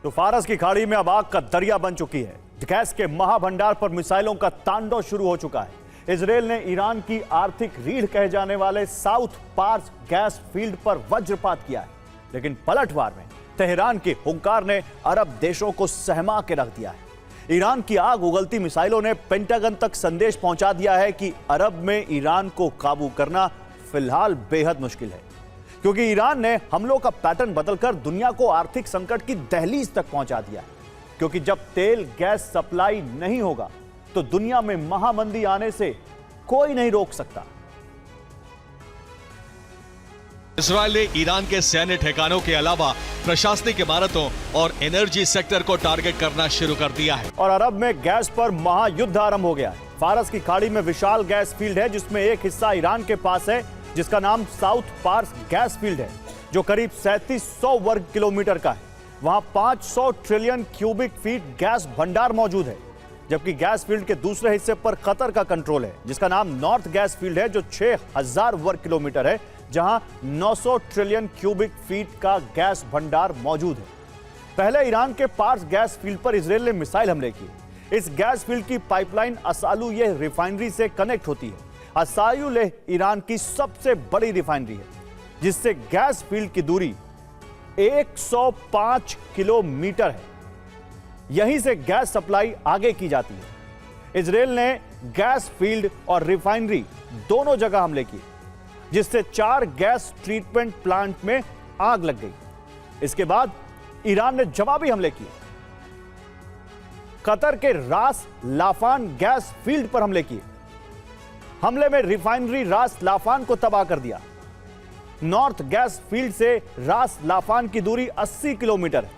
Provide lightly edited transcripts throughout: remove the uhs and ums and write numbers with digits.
तो फारस की खाड़ी में अब आग का दरिया बन चुकी है। गैस के महाभंडार पर मिसाइलों का तांडव शुरू हो चुका है। इजरायल ने ईरान की आर्थिक रीढ़ कहे जाने वाले साउथ पार्स गैस फील्ड पर वज्रपात किया है, लेकिन पलटवार में तेहरान के हुंकार ने अरब देशों को सहमा के रख दिया है। ईरान की आग उगलती मिसाइलों ने पेंटागन तक संदेश पहुंचा दिया है कि अरब में ईरान को काबू करना फिलहाल बेहद मुश्किल है, क्योंकि ईरान ने हमलों का पैटर्न बदलकर दुनिया को आर्थिक संकट की दहलीज तक पहुंचा दिया है। क्योंकि जब तेल गैस सप्लाई नहीं होगा तो दुनिया में महामंदी आने से कोई नहीं रोक सकता। इजरायल ने ईरान के सैन्य ठिकानों के अलावा प्रशासनिक इमारतों और एनर्जी सेक्टर को टारगेट करना शुरू कर दिया है। और अरब में गैस पर महायुद्ध आरंभ हो गया है। फारस की खाड़ी में विशाल गैस फील्ड है, जिसमें एक हिस्सा ईरान के पास है, जिसका नाम साउथ पार्स गैस फील्ड है, जो करीब 3700 वर्ग किलोमीटर का है। वहां 500 ट्रिलियन क्यूबिक फीट गैस भंडार मौजूद है। जबकि गैस फील्ड के दूसरे हिस्से पर कतर का कंट्रोल है, जिसका नाम नॉर्थ गैस फील्ड है, जो 6000 वर्ग किलोमीटर है, जहां 900 ट्रिलियन क्यूबिक फीट का गैस भंडार मौजूद है। पहले ईरान के पार्स गैस फील्ड पर इजरायल ने मिसाइल हमले किए। इस गैस फील्ड की पाइपलाइन असालुलेह रिफाइनरी से कनेक्ट होती है। असालुलेह ईरान की सबसे बड़ी रिफाइनरी है, जिससे गैस फील्ड की दूरी 105 किलोमीटर है। यहीं से गैस सप्लाई आगे की जाती है। इजरायल ने गैस फील्ड और रिफाइनरी दोनों जगह हमले किए, जिससे 4 गैस ट्रीटमेंट प्लांट में आग लग गई। इसके बाद ईरान ने जवाबी हमले किए। कतर के रास लाफान गैस फील्ड पर हमले किए। हमले में रिफाइनरी रास लाफान को तबाह कर दिया। नॉर्थ गैस फील्ड से रास लाफान की दूरी 80 किलोमीटर है।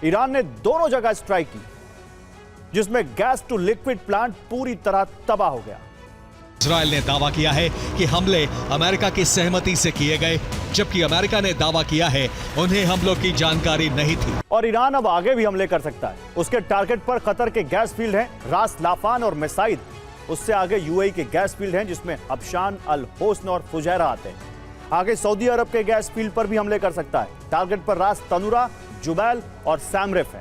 ईरान ने दोनों जगह स्ट्राइक की, जिसमें गैस टू लिक्विड प्लांट पूरी तरह तबाह हो गया। इजरायल ने दावा किया है कि हमले अमेरिका की सहमति से किए गए, जबकि अमेरिका ने दावा किया है उन्हें हमलों की जानकारी नहीं थी। और ईरान अब आगे भी हमले कर सकता है। उसके टारगेट पर कतर के गैस फील्ड हैं, रास लाफान और मेसाइद। उससे आगे यूएई के गैस फील्ड हैं, जिसमें अबशान, अल होस्न और फुजैरा आते हैं। आगे सऊदी अरब के गैस फील्ड पर भी हमले कर सकता है। टारगेट पर रास तनुरा, जुबैल और सैमरेफ है।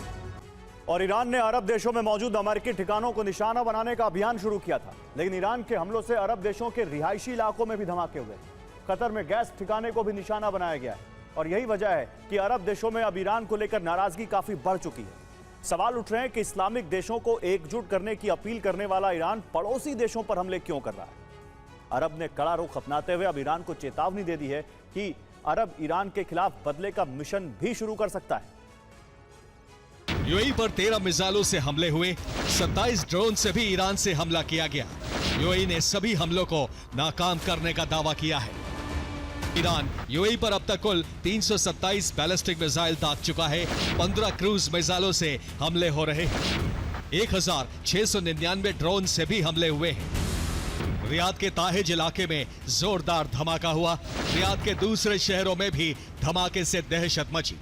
और ईरान ने अरब देशों में मौजूद अमेरिकी ठिकानों को निशाना बनाने का अभियान शुरू किया था, लेकिन ईरान के हमलों से अरब देशों के रिहायशी इलाकों में भी धमाके हुए। कतर में गैस ठिकाने को भी निशाना बनाया गया है। और यही वजह है कि अरब देशों में अब ईरान को लेकर नाराजगी काफी बढ़ चुकी है। सवाल उठ रहे हैं कि इस्लामिक देशों को एकजुट करने की अपील करने वाला ईरान पड़ोसी देशों पर हमले क्यों कर रहा है। अरब ने कड़ा रुख अपनाते हुए अब ईरान को चेतावनी दे दी है कि अरब ईरान के खिलाफ बदले का मिशन भी शुरू कर सकता है। यूएई पर 13 मिसाइलों से हमले हुए, 27 ड्रोन से भी ईरान से हमला किया गया। यूएई ने सभी हमलों को नाकाम करने का दावा किया है। ईरान यूएई पर अब तक कुल 327 बैलिस्टिक मिसाइल दाग चुका है। 15 क्रूज मिसाइलों से हमले हो रहे हैं। 1699 ड्रोन से भी हमले हुए हैं। रियाद के ताहिज इलाके में जोरदार धमाका हुआ। रियाद के दूसरे शहरों में भी धमाके से दहशत मची।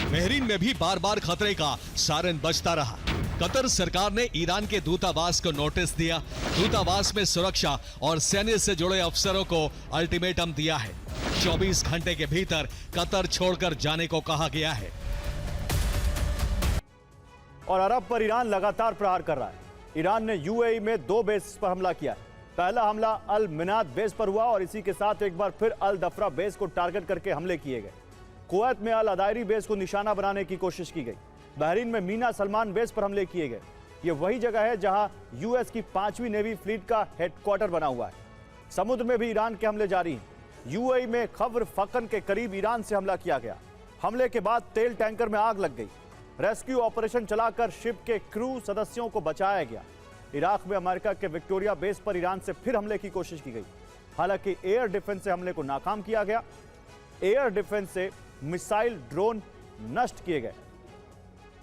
बहरीन में भी बार बार खतरे का सायरन बजता रहा। कतर सरकार ने ईरान के दूतावास को नोटिस दिया। दूतावास में सुरक्षा और सैन्य से जुड़े अफसरों को अल्टीमेटम दिया है। 24 घंटे के भीतर कतर छोड़कर जाने को कहा गया है। और अरब पर ईरान लगातार प्रहार कर रहा है। ईरान ने यूएई में 2 बेस पर हमला किया है। पहला हमला अल मिनात बेस पर हुआ और इसी के साथ एक बार फिर अल दफरा बेस को टारगेट करके हमले किए गए। कुवैत में अल अदायरी बेस को निशाना बनाने की कोशिश की गई। बहरीन में मीना सलमान बेस पर हमले किए गए। ये वही जगह है जहां यूएस की 5वीं नेवी फ्लीट का हेडक्वार्टर बना हुआ है। समुद्र में भी ईरान के हमले जारी हैं। यूएई में खबर फकन के करीब ईरान से हमला किया गया। हमले के बाद तेल टैंकर में आग लग गई। रेस्क्यू ऑपरेशन चलाकर शिप के क्रू सदस्यों को बचाया गया। इराक में अमेरिका के विक्टोरिया बेस पर ईरान से फिर हमले की कोशिश की गई। हालांकि एयर डिफेंस से हमले को नाकाम किया गया। एयर डिफेंस से मिसाइल, ड्रोन नष्ट किए गए।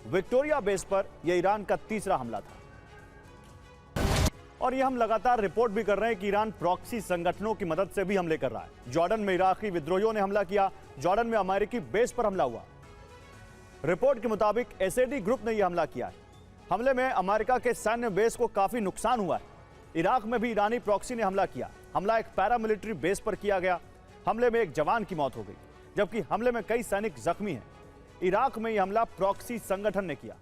विक्टोरिया बेस पर यह ईरान का तीसरा हमला था। और यह हम लगातार रिपोर्ट भी कर रहे हैं कि ईरान प्रॉक्सी संगठनों की मदद से भी हमले कर रहा है। जॉर्डन में इराकी विद्रोहियों ने हमला किया। जॉर्डन में अमेरिकी बेस पर हमला हुआ। रिपोर्ट के मुताबिक एसएडी ग्रुप ने यह हमला किया है। हमले में अमेरिका के सैन्य बेस को काफी नुकसान हुआ है। इराक में भी ईरानी प्रॉक्सी ने हमला किया। हमला एक पैरामिलिट्री बेस पर किया गया। हमले में एक जवान की मौत हो गई, जबकि हमले में कई सैनिक जख्मी हैं। इराक में यह हमला प्रॉक्सी संगठन ने किया।